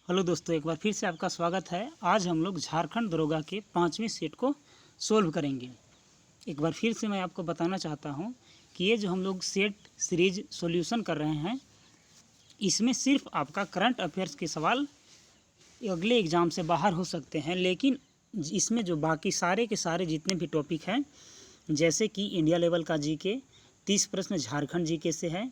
Hello दोस्तों, एक बार फिर से आपका स्वागत है। आज हम लोग झारखंड दरोगा के 5वें सेट को सोल्व करेंगे। एक बार फिर से मैं आपको बताना चाहता हूं कि ये जो हम लोग सेट सीरीज सॉल्यूशन कर रहे हैं, इसमें सिर्फ आपका करंट अफेयर्स के सवाल अगले एग्ज़ाम से बाहर हो सकते हैं, लेकिन इसमें जो बाकी सारे के सारे जितने भी टॉपिक हैं, जैसे कि इंडिया लेवल का जीके 30 प्रश्न झारखंड जीके से है,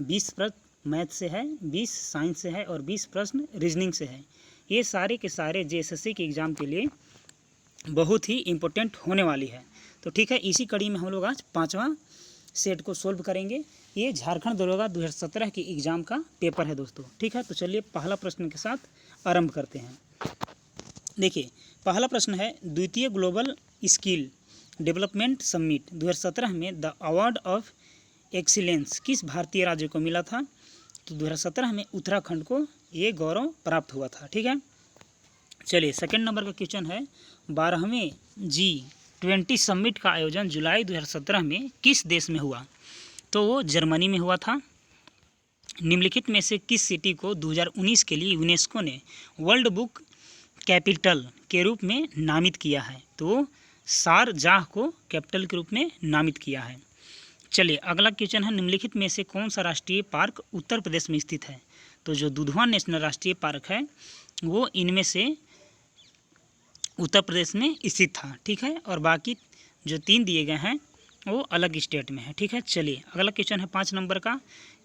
20 प्रश्न मैथ से है, 20 साइंस से है और 20 प्रश्न रीजनिंग से है। ये सारे के सारे जेएसएससी के एग्ज़ाम के लिए बहुत ही इम्पोर्टेंट होने वाली है। तो ठीक है, इसी कड़ी में हम लोग आज 5वां सेट को सोल्व करेंगे। ये झारखंड दरोगा 2017 के एग्ज़ाम का पेपर है दोस्तों। ठीक है, तो चलिए पहला प्रश्न के साथ आरंभ करते हैं। देखिए, पहला प्रश्न है, द्वितीय ग्लोबल स्किल डेवलपमेंट समिट 2017 में द अवार्ड ऑफ एक्सीलेंस किस भारतीय राज्य को मिला था? तो 2017 में उत्तराखंड को ये गौरव प्राप्त हुआ था। ठीक है, चलिए सेकंड नंबर का क्वेश्चन है, 12वें G20 समिट का आयोजन जुलाई 2017 में किस देश में हुआ? तो वो जर्मनी में हुआ था। निम्नलिखित में से किस सिटी को 2019 के लिए यूनेस्को ने वर्ल्ड बुक कैपिटल के रूप में नामित किया है? तो शारजाह को कैपिटल के रूप में नामित किया है। चलिए अगला क्वेश्चन है, निम्नलिखित में से कौन सा राष्ट्रीय पार्क उत्तर प्रदेश में स्थित है? तो जो दुधवा नेशनल राष्ट्रीय पार्क है वो इनमें से उत्तर प्रदेश में स्थित था। ठीक है, और बाकी जो 3 दिए गए हैं वो अलग स्टेट में है। ठीक है, चलिए अगला क्वेश्चन है 5 नंबर का,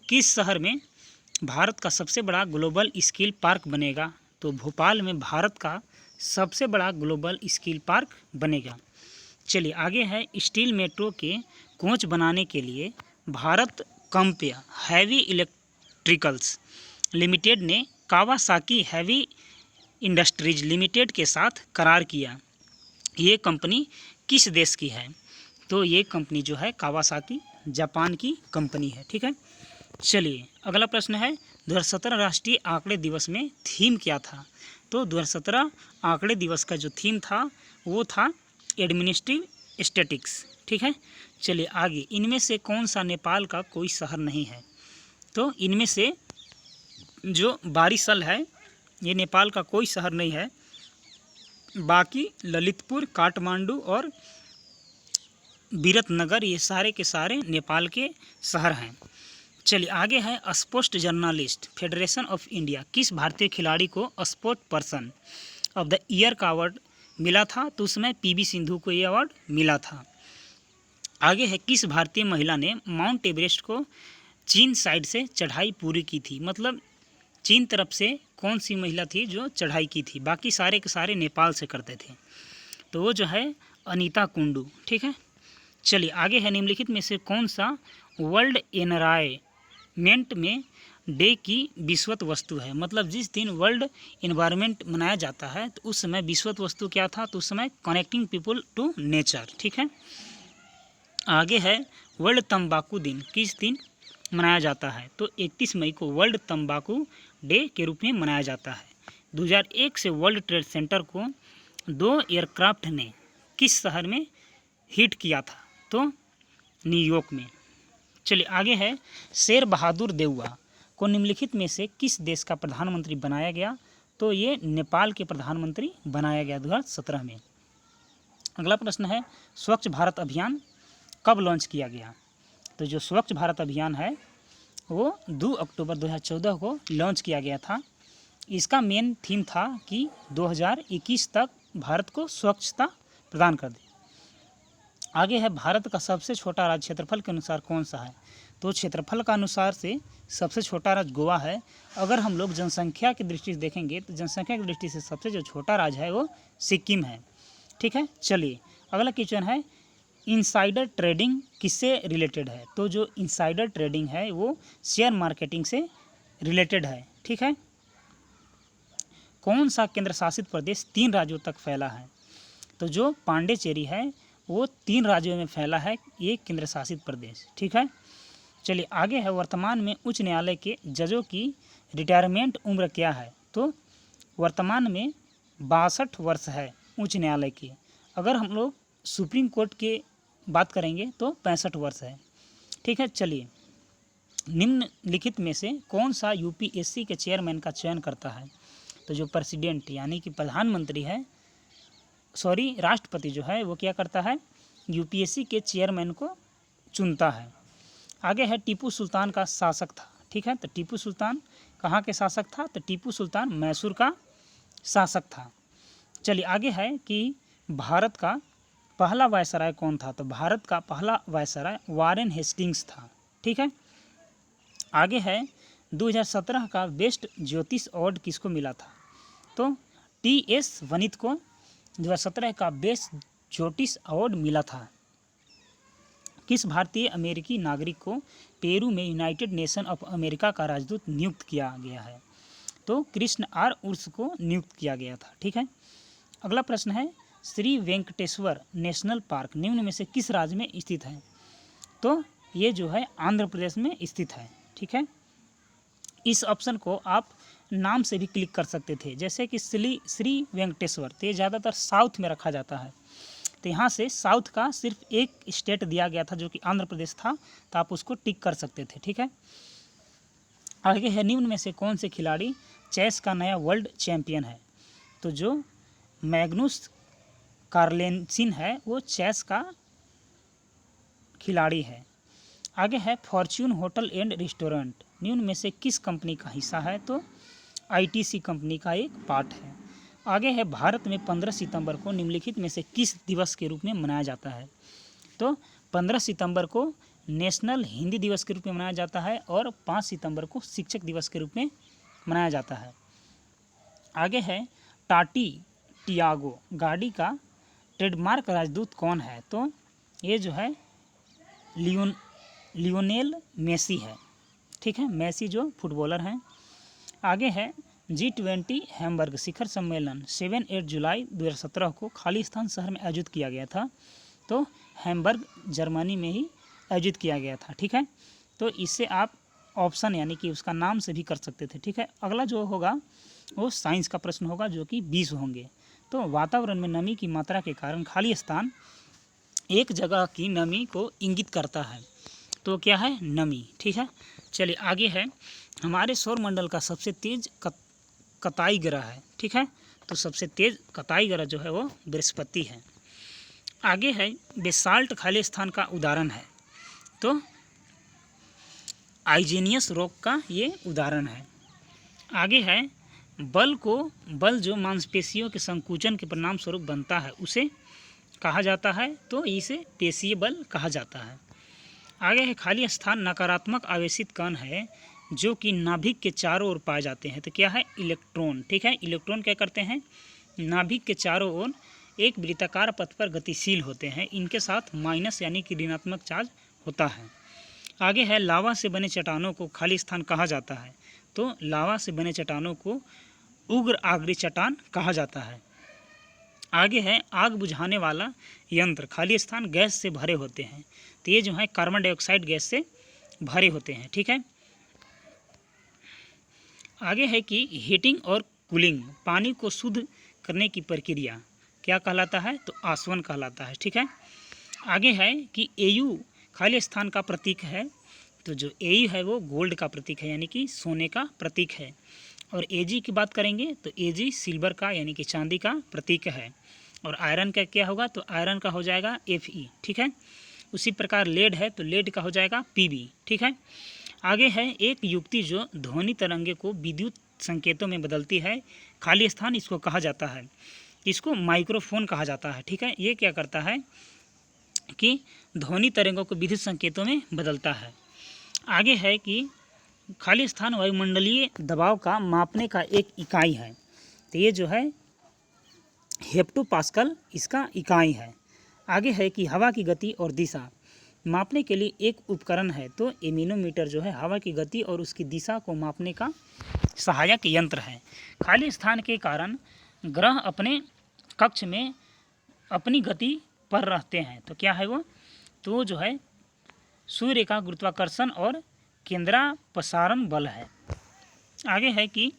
किस शहर में भारत का सबसे बड़ा ग्लोबल स्किल पार्क बनेगा? तो भोपाल में भारत का सबसे बड़ा ग्लोबल स्किल पार्क बनेगा। चलिए आगे है, स्टील मेट्रो के कोच बनाने के लिए भारत कंपया हैवी इलेक्ट्रिकल्स लिमिटेड ने कावासाकी हैवी इंडस्ट्रीज लिमिटेड के साथ करार किया। ये कंपनी किस देश की है? तो ये कंपनी जो है कावासाकी जापान की कंपनी है। ठीक है, चलिए अगला प्रश्न है, 2017 राष्ट्रीय आंकड़े दिवस में थीम क्या था? तो 2017 आंकड़े दिवस का जो थीम था वो था एडमिनिस्ट्रेटिव स्टैटिक्स। ठीक है, चलिए आगे, इनमें से कौन सा नेपाल का कोई शहर नहीं है? तो इनमें से जो बारिशल है ये नेपाल का कोई शहर नहीं है, बाकी ललितपुर, काठमांडू और विरतनगर ये सारे के सारे नेपाल के शहर हैं। चलिए आगे है, sports journalist federation of India किस भारतीय खिलाड़ी को sport person of the year का अवार्ड मिला था? तो उसमें पीवी सिंधु को ये अवार्ड मिला था। आगे है, किस भारतीय महिला ने माउंट एवरेस्ट को चीन साइड से चढ़ाई पूरी की थी? मतलब चीन तरफ से कौन सी महिला थी जो चढ़ाई की थी? बाकी सारे के सारे नेपाल से करते थे। तो वो जो है अनीता कुंडू। ठीक है, चलिए आगे है, निम्नलिखित में से कौन सा वर्ल्ड एनवायरनमेंट में डे की विषुवत वस्तु है? मतलब जिस दिन वर्ल्ड एनवायरनमेंट मनाया जाता है तो उस समय विषुवत वस्तु क्या था? तो उस समय कनेक्टिंग पीपल टू नेचर। ठीक है, आगे है, वर्ल्ड तंबाकू दिन किस दिन मनाया जाता है? तो 31 मई को वर्ल्ड तंबाकू डे के रूप में मनाया जाता है। 2001 से वर्ल्ड ट्रेड सेंटर को 2 एयरक्राफ्ट ने किस शहर में हिट किया था? तो न्यूयॉर्क में। चलिए आगे है, शेर बहादुर देउवा को निम्नलिखित में से किस देश का प्रधानमंत्री बनाया गया? तो ये नेपाल के प्रधानमंत्री बनाया गया 2017 में। अगला प्रश्न है, स्वच्छ भारत अभियान कब लॉन्च किया गया? तो जो स्वच्छ भारत अभियान है वो 2 अक्टूबर 2014 को लॉन्च किया गया था। इसका मेन थीम था कि 2021 तक भारत को स्वच्छता प्रदान कर दे। आगे है, भारत का सबसे छोटा राज्य क्षेत्रफल के अनुसार कौन सा है? तो क्षेत्रफल का अनुसार से सबसे छोटा राज्य गोवा है। अगर हम लोग जनसंख्या की दृष्टि से देखेंगे तो जनसंख्या की दृष्टि से सबसे जो छोटा राज्य है वो सिक्किम है। ठीक है, चलिए अगला क्वेश्चन है, इनसाइडर ट्रेडिंग किससे रिलेटेड है? तो जो इनसाइडर ट्रेडिंग है वो शेयर मार्केटिंग से रिलेटेड है। ठीक है, कौन सा केंद्र शासित प्रदेश 3 राज्यों तक फैला है? तो जो पांडिचेरी है वो 3 राज्यों में फैला है, ये केंद्र शासित प्रदेश। ठीक है, चलिए आगे है, वर्तमान में उच्च न्यायालय के जजों की रिटायरमेंट उम्र क्या है? तो वर्तमान में 62 वर्ष है उच्च न्यायालय की। अगर हम लोग सुप्रीम कोर्ट के बात करेंगे तो 65 वर्ष है। ठीक है, चलिए निम्नलिखित में से कौन सा यूपीएससी के चेयरमैन का चयन करता है? तो जो प्रेसिडेंट यानी कि प्रधानमंत्री है, सॉरी राष्ट्रपति जो है वो क्या करता है, यूपीएससी के चेयरमैन को चुनता है। आगे है टीपू सुल्तान का शासक था, ठीक है। तो टीपू सुल्तान कहाँ के शासक था, तो टीपू सुल्तान मैसूर का शासक था। चलिए आगे है कि भारत का पहला वायसराय कौन था, तो भारत का पहला वायसराय वारेन हेस्टिंग्स था, ठीक है। आगे है 2017 का बेस्ट ज्योतिष अवार्ड किसको मिला था, तो टी.एस. वनित को 2017 का बेस्ट ज्योतिष अवार्ड मिला था। किस भारतीय अमेरिकी नागरिक को पेरू में यूनाइटेड नेशन ऑफ अमेरिका का राजदूत नियुक्त किया गया है, तो कृष्ण आर उर्स को नियुक्त किया गया था, ठीक है। अगला प्रश्न है श्री वेंकटेश्वर नेशनल पार्क निम्न में से किस राज्य में स्थित है, तो ये जो है आंध्र प्रदेश में स्थित है, ठीक है। इस ऑप्शन को आप नाम से भी क्लिक कर सकते थे, जैसे कि श्री वेंकटेश्वर, तो ये ज़्यादातर साउथ में रखा जाता है, तो यहाँ से साउथ का सिर्फ एक स्टेट दिया गया था जो कि आंध्र प्रदेश था, तो आप उसको टिक कर सकते थे, ठीक है। आगे है निम्न में से कौन से खिलाड़ी चेस का नया वर्ल्ड चैंपियन है, तो जो मैग्नुस कार्लसेन है वो चेस का खिलाड़ी है। आगे है फॉर्च्यून होटल एंड रेस्टोरेंट निम्न में से किस कंपनी का हिस्सा है, तो आईटीसी कंपनी का एक पार्ट है। आगे है भारत में 15 सितंबर को निम्नलिखित में से किस दिवस के रूप में मनाया जाता है, तो 15 सितंबर को नेशनल हिंदी दिवस के रूप में मनाया जाता है और 5 सितंबर को शिक्षक दिवस के रूप में मनाया जाता है। आगे है टाटी टियागो गाड़ी का ट्रेडमार्क राजदूत कौन है, तो ये जो है लियोनेल मेसी है, ठीक है, मेसी जो फुटबॉलर हैं। आगे है G20 हैम्बर्ग शिखर सम्मेलन 7-8 जुलाई 2017 को खालिस्तान शहर में आयोजित किया गया था, तो हैम्बर्ग जर्मनी में ही आयोजित किया गया था, ठीक है। तो इससे आप ऑप्शन यानी कि उसका नाम से भी कर सकते थे, ठीक है। अगला जो होगा वो साइंस का प्रश्न होगा जो कि 20 होंगे। तो वातावरण में नमी की मात्रा के कारण खाली स्थान एक जगह की नमी को इंगित करता है, तो क्या है नमी, ठीक है। चलिए आगे है हमारे सौरमंडल का सबसे तेज कताई ग्रह है, ठीक है, तो सबसे तेज कताई ग्रह जो है वो बृहस्पति है। आगे है बेसाल्ट खाली स्थान का उदाहरण है, तो आइजेनियस रॉक का ये उदाहरण है। आगे है बल जो मांसपेशियों के संकुचन के परिणाम स्वरूप बनता है उसे कहा जाता है, तो इसे पेशीय बल कहा जाता है। आगे है खाली स्थान नकारात्मक आवेशित कण है जो कि नाभिक के चारों ओर पाए जाते हैं, तो क्या है इलेक्ट्रॉन, ठीक है। इलेक्ट्रॉन क्या करते हैं, नाभिक के चारों ओर एक वृत्ताकार पथ पर गतिशील होते हैं, इनके साथ माइनस यानी कि ऋणात्मक चार्ज होता है। आगे है लावा से बने चट्टानों को खाली स्थान कहा जाता है, तो लावा से बने चट्टानों को उग्र आग्नेय चट्टान कहा जाता है। आगे है आग बुझाने वाला यंत्र खाली स्थान गैस से भरे होते हैं, तो ये जो है कार्बन डाइऑक्साइड गैस से भरे होते हैं, ठीक है। आगे है कि हीटिंग और कूलिंग पानी को शुद्ध करने की प्रक्रिया क्या कहलाता है, तो आसवन कहलाता है, ठीक है। आगे है कि एयू खाली स्थान का प्रतीक है, तो जो एयू है वो गोल्ड का प्रतीक है यानी कि सोने का प्रतीक है। और एजी की बात करेंगे तो एजी सिल्वर का यानी कि चांदी का प्रतीक है। और आयरन का क्या होगा, तो आयरन का हो जाएगा Fe, ठीक है। उसी प्रकार लेड है तो लेड का हो जाएगा Pb, ठीक है। आगे है एक युक्ति जो ध्वनि तरंगे को विद्युत संकेतों में बदलती है, खाली स्थान इसको कहा जाता है, इसको माइक्रोफोन कहा जाता है, ठीक है। ये क्या करता है कि ध्वनि तरंगों को विद्युत संकेतों में बदलता है। आगे है कि खाली स्थान वायुमंडलीय दबाव का मापने का एक इकाई है, तो ये जो है हेप्टोपास्कल इसका इकाई है। आगे है कि हवा की गति और दिशा मापने के लिए एक उपकरण है, तो एमिनोमीटर जो है हवा की गति और उसकी दिशा को मापने का सहायक यंत्र है। खाली स्थान के कारण ग्रह अपने कक्ष में अपनी गति पर रहते हैं, तो क्या है वो, तो जो है सूर्य का गुरुत्वाकर्षण और केंद्रापसारण बल है। आगे है कि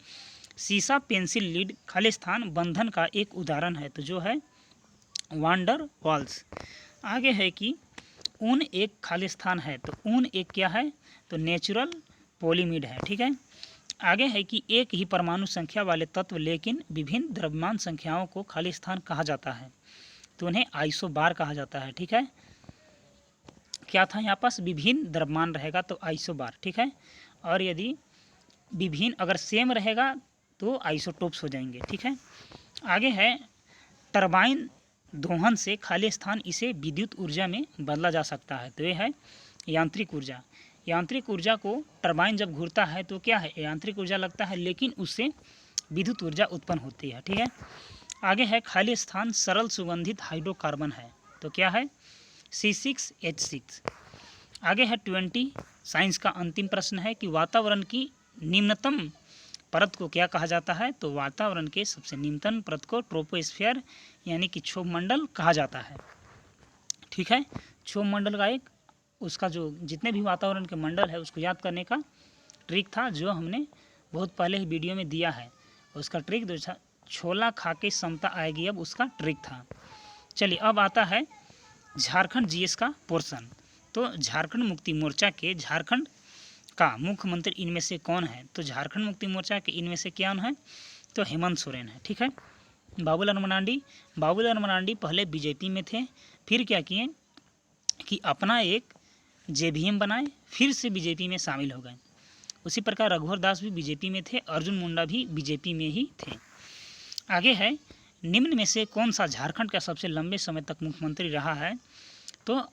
सीसा पेंसिल लीड खाली स्थान बंधन का एक उदाहरण है, तो जो है वांडर वाल्स। आगे है कि ऊन एक खाली स्थान है, तो ऊन एक क्या है, तो नेचुरल पॉलीमिड है, ठीक है। आगे है कि एक ही परमाणु संख्या वाले तत्व लेकिन विभिन्न द्रव्यमान संख्याओं को खाली स्थान कहा जाता है, तो उन्हें आइसोबार कहा जाता है। ठीक है, क्या था यहाँ पास, विभिन्न द्रव्यमान रहेगा तो आइसोबार। ठीक है, और यदि विभिन्न अगर सेम रहेगा तो आइसोटोप्स हो जाएंगे। ठीक है, आगे है टरबाइन दोहन से खाली स्थान इसे विद्युत ऊर्जा में बदला जा सकता है, तो ये है यांत्रिक ऊर्जा। यांत्रिक ऊर्जा को टरबाइन जब घूरता है तो क्या है, यांत्रिक ऊर्जा लगता है, लेकिन उससे विद्युत ऊर्जा उत्पन्न होती है। ठीक है, आगे है खाली स्थान सरल सुगंधित हाइड्रोकार्बन है, तो क्या है C6H6। आगे है 20 साइंस का अंतिम प्रश्न है कि वातावरण की निम्नतम परत को क्या कहा जाता है, तो वातावरण के सबसे निम्नतम परत ट्रोपोस्फीयर यानी कि क्षोभ मंडल कहा जाता है। ठीक है, क्षोभ मंडल का एक उसका जो जितने भी वातावरण के मंडल है उसको याद करने का ट्रिक था जो हमने बहुत पहले ही वीडियो में दिया है। उसका ट्रिक छोला खा के समता आएगी, अब उसका ट्रिक था। चलिए अब आता है झारखंड जीएस का पोर्शन। तो झारखंड मुक्ति मोर्चा के झारखंड का मुख्यमंत्री इनमें से कौन है, तो झारखंड मुक्ति मोर्चा के इनमें से कौन है, तो हेमंत सोरेन है। ठीक है, बाबूलाल मरांडी पहले बीजेपी में थे, फिर क्या किए कि अपना एक जेवीएम बनाए, फिर से बीजेपी में शामिल हो गए। उसी प्रकार रघुवर दास भी बीजेपी में थे, अर्जुन मुंडा भी बीजेपी में ही थे। आगे है निम्न में से कौन सा झारखंड का सबसे लंबे समय तक मुख्यमंत्री रहा है, तो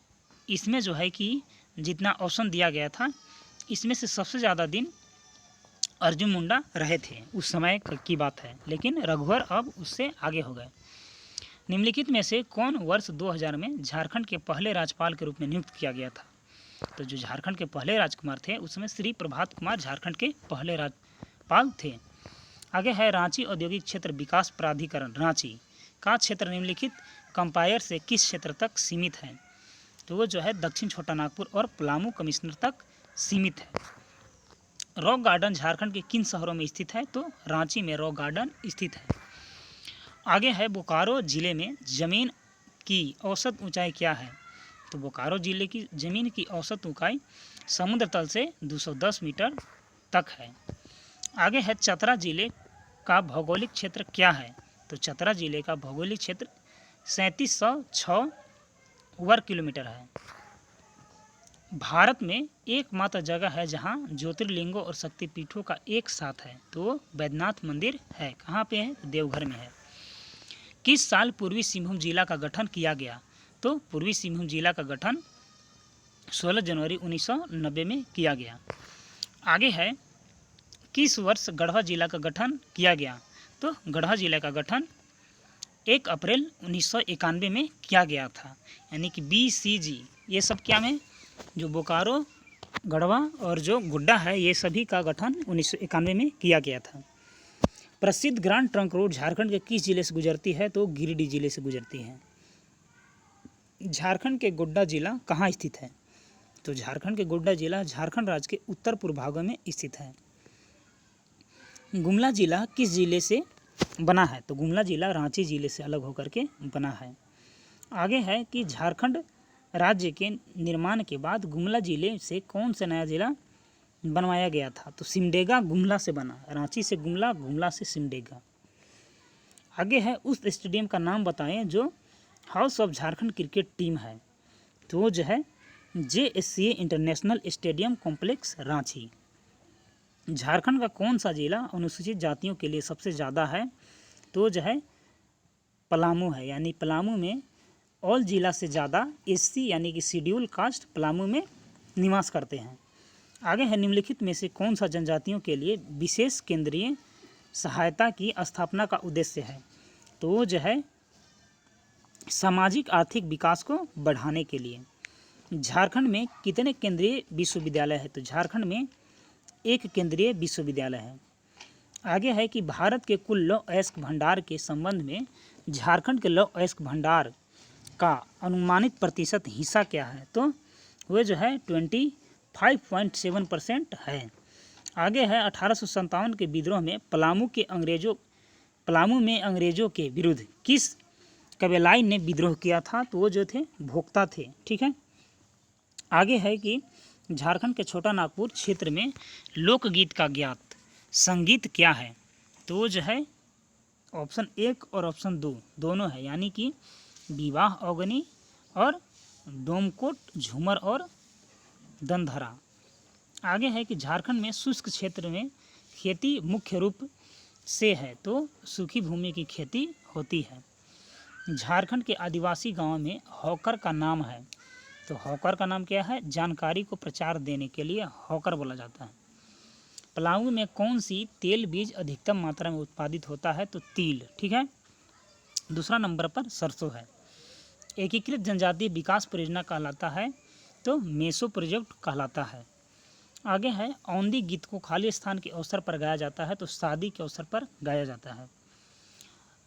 इसमें जो है कि जितना ऑप्शन दिया गया था इसमें से सबसे ज़्यादा दिन अर्जुन मुंडा रहे थे, उस समय की बात है, लेकिन रघुवर अब उससे आगे हो गए। निम्नलिखित में से कौन वर्ष 2000 में झारखंड के पहले राज्यपाल के रूप में नियुक्त किया गया था, तो जो झारखंड के पहले राजकुमार थे उस समय श्री प्रभात कुमार झारखंड के पहले राज्यपाल थे। आगे है रांची औद्योगिक क्षेत्र विकास प्राधिकरण रांची का क्षेत्र निम्नलिखित कंपायर से किस क्षेत्र तक सीमित है, तो वो जो है दक्षिण छोटा नागपुर और पलामू कमिश्नर तक सीमित है। रॉक गार्डन झारखंड के किन शहरों में स्थित है, तो रांची में रॉक गार्डन स्थित है। आगे है बोकारो जिले में जमीन की औसत ऊंचाई क्या है, तो बोकारो जिले की ज़मीन की औसत ऊंचाई समुद्र तल से 210 मीटर तक है। आगे है चतरा जिले का भौगोलिक क्षेत्र क्या है, तो चतरा जिले का भौगोलिक क्षेत्र 3706 वर्ग किलोमीटर है। भारत में एकमात्र जगह है जहां ज्योतिर्लिंगों और शक्तिपीठों का एक साथ है, तो बैद्यनाथ मंदिर है। कहाँ पे है, तो देवघर में है। किस साल पूर्वी सिंहभूम जिला का गठन किया गया, तो पूर्वी सिंहभूम जिला का गठन 16 जनवरी 1990 में किया गया। आगे है किस वर्ष गढ़वा जिला का गठन किया गया, तो गढ़वा जिला का गठन 1 अप्रैल 1991 में किया गया था, यानी कि BCG। ये सब क्या में जो बोकारो, गढ़वा और जो गुड्डा है ये सभी का गठन 1991 में किया गया था। प्रसिद्ध ग्रांड ट्रंक रोड झारखंड के किस जिले से गुजरती है, तो गिरिडीह जिले से गुजरती है। झारखंड के गोड्डा जिला कहाँ स्थित है, तो झारखंड के गोड्डा जिला झारखंड राज्य के उत्तर पूर्व भागों में स्थित है। गुमला जिला किस जिले से बना है, तो गुमला जिला रांची जिले से अलग होकर के बना है। आगे है कि झारखंड राज्य के निर्माण के बाद गुमला जिले से कौन सा नया जिला बनवाया गया था, तो सिमडेगा गुमला से बना, रांची से गुमला, गुमला से सिमडेगा। आगे है उस स्टेडियम का नाम बताएं जो house of Jharkhand cricket team है, तो वो जो है JSCA international stadium complex Ranchi. Jharkhand का कौन सा जिला अनुसूचित जातियों के लिए सबसे ज़्यादा है, तो जो है पलामू है, यानी पलामू में ऑल जिला से ज़्यादा SC यानी कि शेड्यूल कास्ट पलामू में निवास करते हैं। आगे है निम्नलिखित में से कौन सा जनजातियों के लिए विशेष केंद्रीय सहायता की स्थापना का उद्देश्य है, तो वो जो है सामाजिक आर्थिक विकास को बढ़ाने के लिए। झारखंड में कितने केंद्रीय विश्वविद्यालय है, तो झारखंड में 1 केंद्रीय विश्वविद्यालय है। आगे है कि भारत के कुल लौह अयस्क भंडार के संबंध में झारखंड के लौह अयस्क भंडार का अनुमानित प्रतिशत हिस्सा क्या है, तो वह जो है 25.7% है। आगे है 1857 के विद्रोह में पलामू में अंग्रेजों के विरुद्ध किस कबीलाई ने विद्रोह किया था, तो वो जो थे भोक्ता थे। ठीक है, आगे है कि झारखंड के छोटा नागपुर क्षेत्र में लोकगीत का ज्ञात संगीत क्या है? तो वो जो है ऑप्शन 1 और ऑप्शन 2 दोनों है, यानी कि विवाह अवगनी और डोमकोट, झूमर और दंधरा। आगे है कि झारखंड में शुष्क क्षेत्र में खेती मुख्य रूप से है, तो सूखी भूमि की खेती होती है। झारखंड के आदिवासी गांव में हॉकर का नाम है, तो हॉकर का नाम क्या है? जानकारी को प्रचार देने के लिए हॉकर बोला जाता है। पलामू में कौन सी तेल बीज अधिकतम मात्रा में उत्पादित होता है? तो तिल। ठीक है। दूसरा नंबर पर सरसों है। एकीकृत जनजातीय विकास परियोजना कहलाता है, तो मेसो प्रोजेक्ट कहलाता है। आगे है औंधी गीत को खाली स्थान के अवसर पर गाया जाता है, तो शादी के अवसर पर गाया जाता है।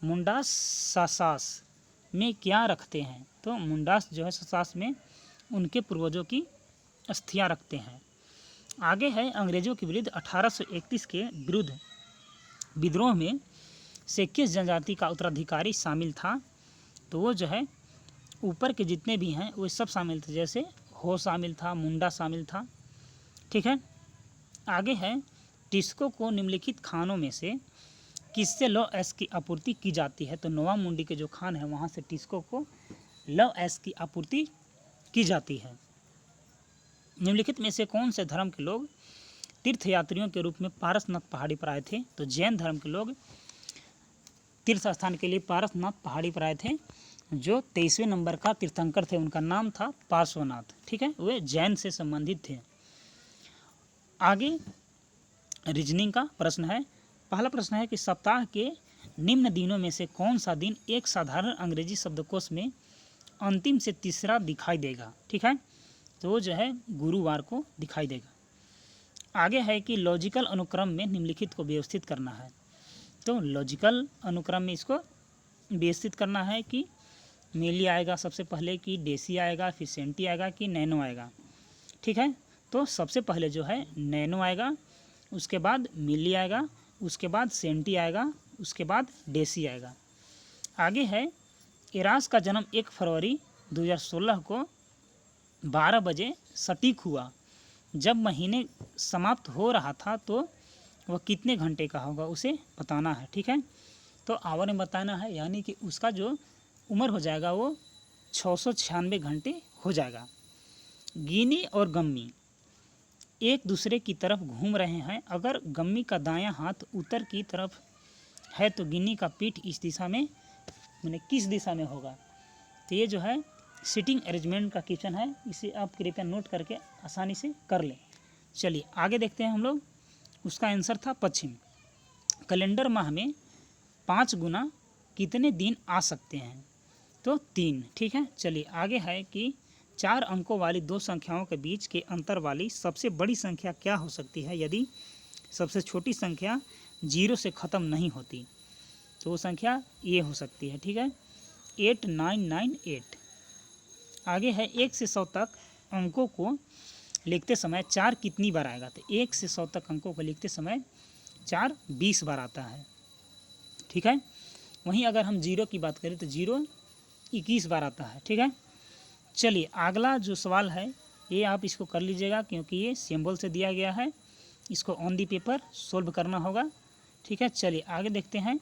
मुंडास सासास में क्या रखते हैं? तो मुंडास जो है सासास में उनके पूर्वजों की अस्थियां रखते हैं। आगे है अंग्रेजों के विरुद्ध 1831 के विरुद्ध विद्रोह में से किस जनजाति का उत्तराधिकारी शामिल था? तो वो जो है ऊपर के जितने भी हैं वो सब शामिल थे, जैसे हो शामिल था, मुंडा शामिल था। ठीक है। आगे है टिस्को को निम्नलिखित खानों में से किससे लौह अयस्क की आपूर्ति की जाती है? तो नोवा मुंडी के जो खान है वहाँ से टिस्को को लौह अयस्क की आपूर्ति की जाती है। निम्नलिखित में से कौन से धर्म के लोग तीर्थयात्रियों के रूप में पारसनाथ पहाड़ी पर आए थे? तो जैन धर्म के लोग तीर्थ स्थान के लिए पारसनाथ पहाड़ी पर आए थे। जो 23वें नंबर का तीर्थंकर थे उनका नाम था पार्श्वनाथ। ठीक है, वे जैन से संबंधित थे। आगे रीजनिंग का प्रश्न है। पहला प्रश्न है कि सप्ताह के निम्न दिनों में से कौन सा दिन एक साधारण अंग्रेजी शब्दकोश में अंतिम से तीसरा दिखाई देगा? ठीक है, तो वो जो है गुरुवार को दिखाई देगा। आगे है कि लॉजिकल अनुक्रम में निम्नलिखित को व्यवस्थित करना है। तो लॉजिकल अनुक्रम में इसको व्यवस्थित करना है कि मिली आएगा सबसे पहले, कि डेसी आएगा, फिर सेंटी आएगा, कि नैनो आएगा। ठीक है, तो सबसे पहले जो है नैनो आएगा, उसके बाद मिली आएगा, उसके बाद सेंटी आएगा, उसके बाद डेसी आएगा। आगे है एरास का जन्म 1 फरवरी 2016 को 12 बजे सटीक हुआ। जब महीने समाप्त हो रहा था तो वह कितने घंटे का होगा उसे बताना है। ठीक है, तो आवर में बताना है, यानी कि उसका जो उम्र हो जाएगा वो 696 घंटे हो जाएगा। गिनी और गम्मी एक दूसरे की तरफ घूम रहे हैं। अगर गम्मी का दायां हाथ उत्तर की तरफ है तो गिनी का पीठ इस दिशा में मैंने किस दिशा में होगा? तो ये जो है सिटिंग अरेंजमेंट का क्वेश्चन है, इसे आप कृपया नोट करके आसानी से कर लें। चलिए आगे देखते हैं हम लोग। उसका आंसर था पश्चिम। कैलेंडर माह में 5 गुना कितने दिन आ सकते हैं? तो 3। ठीक है, चलिए आगे है कि 4 अंकों वाली दो संख्याओं के बीच के अंतर वाली सबसे बड़ी संख्या क्या हो सकती है यदि सबसे छोटी संख्या 0 से ख़त्म नहीं होती? तो वो संख्या ये हो सकती है। ठीक है, 8998। आगे है 1 से 100 तक अंकों को लिखते समय 4 कितनी बार आएगा? तो 1 से 100 तक अंकों को लिखते समय 4 20 बार आता है। ठीक है, वहीं अगर हम 0 की बात करें तो 0 21 बार आता है। ठीक है, चलिए अगला जो सवाल है ये आप इसको कर लीजिएगा क्योंकि ये सिंबल से दिया गया है, इसको ऑन दी पेपर सोल्व करना होगा। ठीक है, चलिए आगे देखते हैं।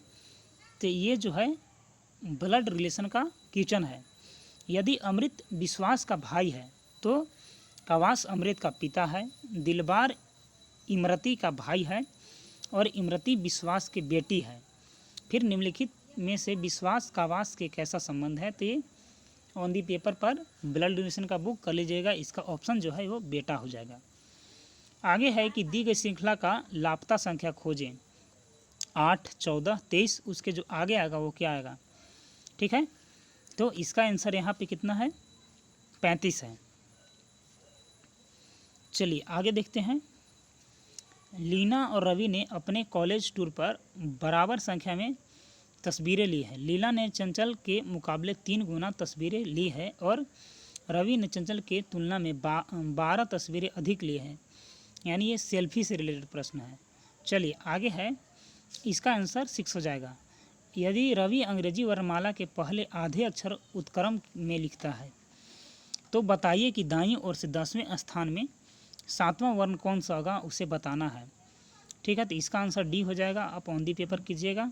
तो ये जो है ब्लड रिलेशन का क्वेश्चन है। यदि अमृत विश्वास का भाई है तो कवास अमृत का पिता है, दिलबार इमरती का भाई है और इमरती विश्वास की बेटी है। फिर निम्नलिखित में से विश्वास कवास के कैसा संबंध है? तो ये ऑन दी पेपर पर ब्लड डोनेशन का बुक कर लीजिएगा, इसका ऑप्शन जो है वो बेटा हो जाएगा। आगे है कि दी गई श्रृंखला का लापता संख्या खोजें। 8, 14, 23, उसके जो आगे आएगा वो क्या आएगा? ठीक है, तो इसका आंसर यहाँ पे कितना है? 35 है। चलिए आगे देखते हैं। लीना और रवि ने अपने कॉलेज टूर पर बराबर संख्या में तस्वीरें ली हैं। लीला ने चंचल के मुकाबले 3 गुना तस्वीरें ली है और रवि ने चंचल के तुलना में 12 तस्वीरें अधिक ली हैं, यानी ये सेल्फी से रिलेटेड प्रश्न है। चलिए आगे है, इसका आंसर 6 हो जाएगा। यदि रवि अंग्रेजी वर्णमाला के पहले आधे अक्षर उत्क्रम में लिखता है तो बताइए कि दाईं ओर से 10वें स्थान में 7वां वर्ण कौन सा होगा, उसे बताना है। ठीक है, तो इसका आंसर डी हो जाएगा। आप ऑन दी पेपर कीजिएगा।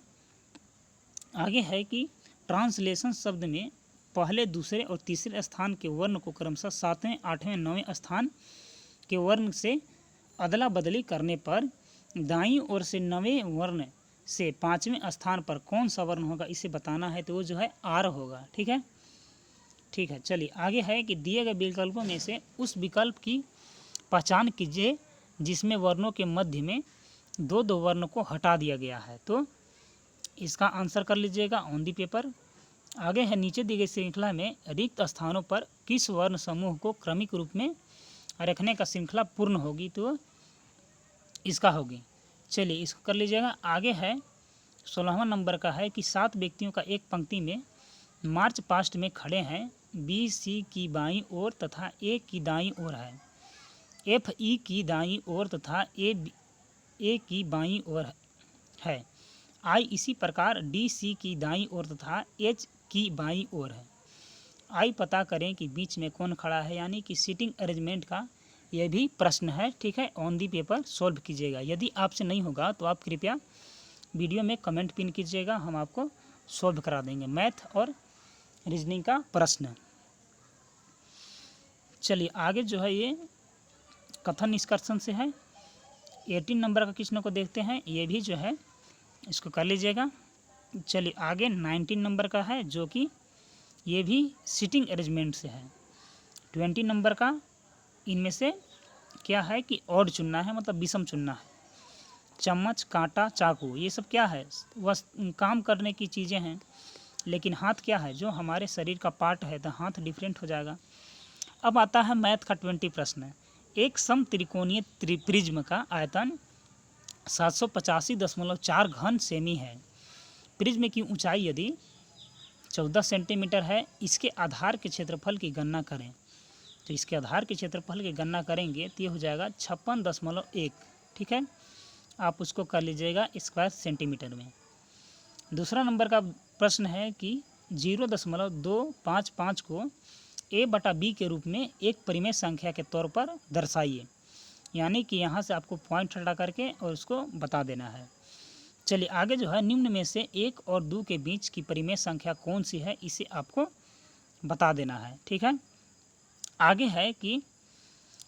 आगे है कि ट्रांसलेशन शब्द में पहले, दूसरे और तीसरे स्थान के वर्ण को क्रमशः 7वें, 8वें, 9वें स्थान के वर्ण से अदला बदली करने पर दाईं ओर से 9वें वर्ण से 5वें स्थान पर कौन सा वर्ण होगा, इसे बताना है। तो वो जो है आर होगा। ठीक है, ठीक है। चलिए आगे है कि दिए गए विकल्पों में से उस विकल्प की पहचान कीजिए जिसमें वर्णों के मध्य में दो दो वर्ण को हटा दिया गया है। तो इसका आंसर कर लीजिएगा ऑन दी पेपर। आगे है नीचे दी गई श्रृंखला में रिक्त स्थानों पर किस वर्ण समूह को क्रमिक रूप में रखने का श्रृंखला पूर्ण होगी, तो इसका होगी। चलिए इसको कर लीजिएगा। आगे है 16वां नंबर का है कि 7 व्यक्तियों का एक पंक्ति में मार्च पास्ट में खड़े हैं। बी सी की बाईं ओर तथा ए की दाईं ओर है। एफ ई की दाईं ओर तथा ए की बाईं ओर है। आई इसी प्रकार डी सी की दाईं ओर तथा एच की बाईं ओर है। आई पता करें कि बीच में कौन खड़ा है, यानी कि सीटिंग अरेंजमेंट का यह भी प्रश्न है। ठीक है, ऑन दी पेपर सॉल्व कीजिएगा। यदि आपसे नहीं होगा तो आप कृपया वीडियो में कमेंट पिन कीजिएगा, हम आपको सॉल्व करा देंगे मैथ और रीजनिंग का प्रश्न। चलिए आगे जो है ये कथन निष्कर्षण से है। 18 नंबर का क्वेश्चन को देखते हैं, ये भी जो है इसको कर लीजिएगा। चलिए आगे 19 नंबर का है जो कि ये भी सीटिंग अरेंजमेंट से है। 20 नंबर का इनमें से क्या है कि ऑड चुनना है, मतलब विषम चुनना है। चम्मच, कांटा, चाकू, ये सब क्या है, काम करने की चीज़ें हैं। लेकिन हाथ क्या है, जो हमारे शरीर का पार्ट है, तो हाथ डिफरेंट हो जाएगा। अब आता है मैथ का 20 प्रश्न। एक सम त्रिकोणीय प्रिज्म का आयतन 785.4 घन सेमी है। प्रिज्म की ऊंचाई यदि 14 सेंटीमीटर है, इसके आधार के क्षेत्रफल की गणना करें। तो इसके आधार के क्षेत्रफल की गणना करेंगे तो ये हो जाएगा 56.1। ठीक है, आप उसको कर लीजिएगा स्क्वायर सेंटीमीटर में। दूसरा नंबर का प्रश्न है कि 0.255 को a बटा b के रूप में एक परिमेय संख्या के तौर पर दर्शाइए, यानी कि यहाँ से आपको पॉइंट हटा करके और उसको बता देना है। चलिए आगे जो है निम्न में से 1 और 2 के बीच की परिमेय संख्या कौन सी है, इसे आपको बता देना है। ठीक है, आगे है कि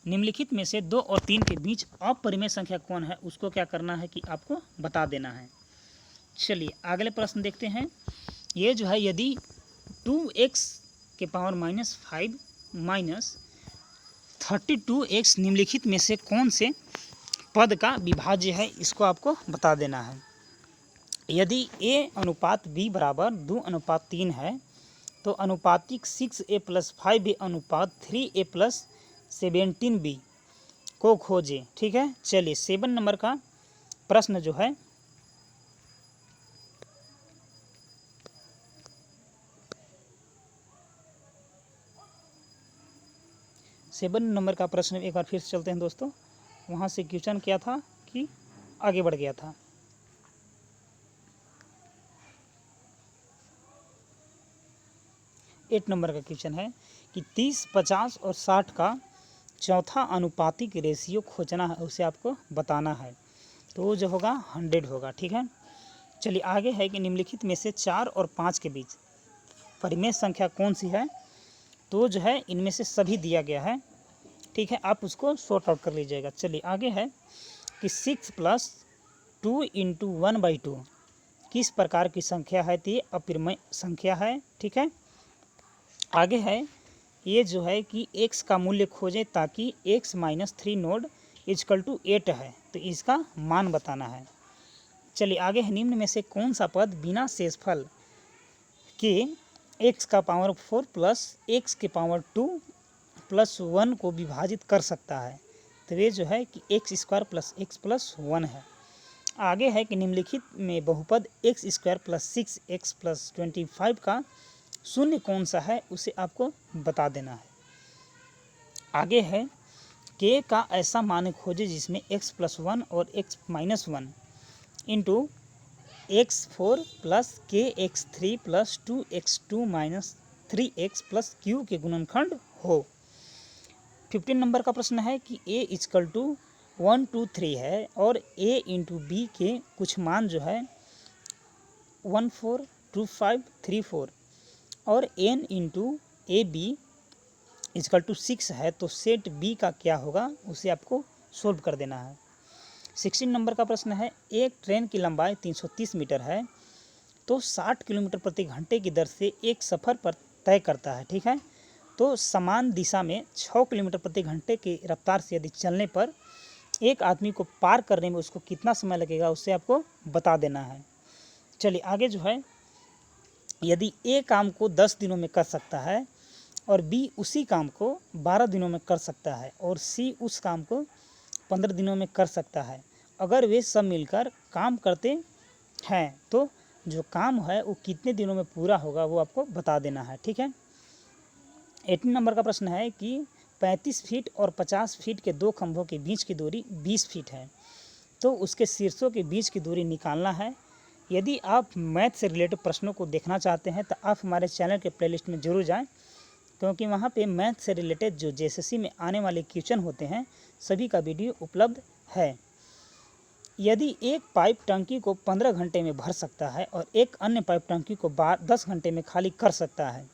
निम्नलिखित में से 2 और 3 के बीच अपरिमेय संख्या कौन है, उसको क्या करना है कि आपको बता देना है। चलिए अगले प्रश्न देखते हैं। ये जो है यदि 2x के पावर -5 माइनस 32x निम्नलिखित में से कौन से पद का विभाज्य है, इसको आपको बता देना है। यदि a अनुपात b बराबर 2:3 है तो अनुपातिक 6a + 5b अनुपात 3a + 17b को खोजें। ठीक है, चलिए 7 नंबर का प्रश्न जो है एक बार फिर से चलते हैं दोस्तों। वहाँ से क्वेश्चन क्या था कि आगे बढ़ गया था। एट नंबर का क्वेश्चन है कि 30, 50 और 60 का चौथा अनुपातिक रेशियो खोजना है, उसे आपको बताना है। तो वो जो होगा 100 होगा। ठीक है, चलिए आगे है कि निम्नलिखित में से 4 और 5 के बीच परिमेय संख्या कौन सी है। तो जो है इनमें से सभी दिया गया है। ठीक है, आप उसको सॉर्ट आउट कर लीजिएगा। चलिए आगे है कि 6 + 2 × 1/2 किस प्रकार की संख्या है, तो ये अपरिमेय संख्या है। ठीक है, आगे है ये जो है कि x का मूल्य खोजें ताकि x - 3 नोड = 8 है, तो इसका मान बताना है। चलिए आगे है निम्न में से कौन सा पद बिना शेषफल के x का पावर 4 + x के पावर 2 + 1 को विभाजित कर सकता है। तो ये जो है कि x² + x + 1 है। आगे है कि निम्नलिखित में बहुपद x² + 6x + 25 का शून्य कौन सा है, उसे आपको बता देना है। आगे है k का ऐसा मान खोजे जिसमें x + 1 और x - 1 × x4 + kx3 + 2x2 - 3x + q के गुणनखंड हो। 15 नंबर का प्रश्न है कि a = 1 2 3 है और a इंटू बी के कुछ मान जो है 1 4 2 5 3 4 और n into A B equal to 6 है, तो सेट बी का क्या होगा उसे आपको सोल्व कर देना है। 16 नंबर का प्रश्न है, एक ट्रेन की लंबाई 330 मीटर है तो 60 किलोमीटर प्रति घंटे की दर से एक सफ़र पर तय करता है, ठीक है। तो समान दिशा में 6 किलोमीटर प्रति घंटे की रफ्तार से यदि चलने पर एक आदमी को पार करने में उसको कितना समय लगेगा उसे आपको बता देना है। चलिए आगे जो है, यदि ए काम को 10 दिनों में कर सकता है और बी उसी काम को 12 दिनों में कर सकता है और सी उस काम को 15 दिनों में कर सकता है, अगर वे सब मिलकर काम करते हैं तो जो काम है वो कितने दिनों में पूरा होगा वो आपको बता देना है, ठीक है। 18 नंबर का प्रश्न है कि 35 फीट और 50 फीट के दो खंभों के बीच की दूरी 20 फीट है, तो उसके शीर्षों के बीच की दूरी निकालना है। यदि आप मैथ से रिलेटेड प्रश्नों को देखना चाहते हैं तो आप हमारे चैनल के प्लेलिस्ट में ज़रूर जाएं, क्योंकि वहाँ पे मैथ से रिलेटेड जो जेएसएससी में आने वाले क्वेश्चन होते हैं सभी का वीडियो उपलब्ध है। यदि एक पाइप टंकी को 15 घंटे में भर सकता है और एक अन्य पाइप टंकी को 10 घंटे में खाली कर सकता है,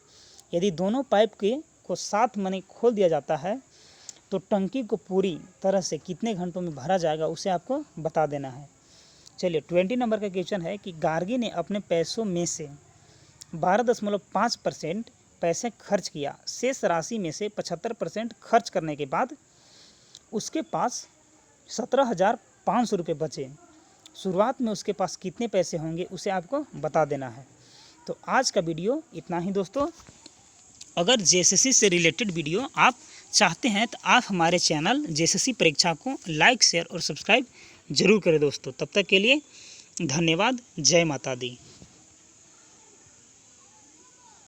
यदि दोनों पाइप को साथ में खोल दिया जाता है तो टंकी को पूरी तरह से कितने घंटों में भरा जाएगा उसे आपको बता देना है। चलिए 20 नंबर का क्वेश्चन है कि गार्गी ने अपने पैसों में से 12.5% पैसे खर्च किया, शेष राशि में से 75% खर्च करने के बाद उसके पास 17,500 रुपये बचे। शुरुआत में उसके पास कितने पैसे होंगे उसे आपको बता देना है। तो आज का वीडियो इतना ही दोस्तों। अगर जेएसएससी से रिलेटेड वीडियो आप चाहते हैं तो आप हमारे चैनल जेएसएससी परीक्षा को लाइक शेयर और सब्सक्राइब जरूर करें दोस्तों। तब तक के लिए धन्यवाद। जय माता दी।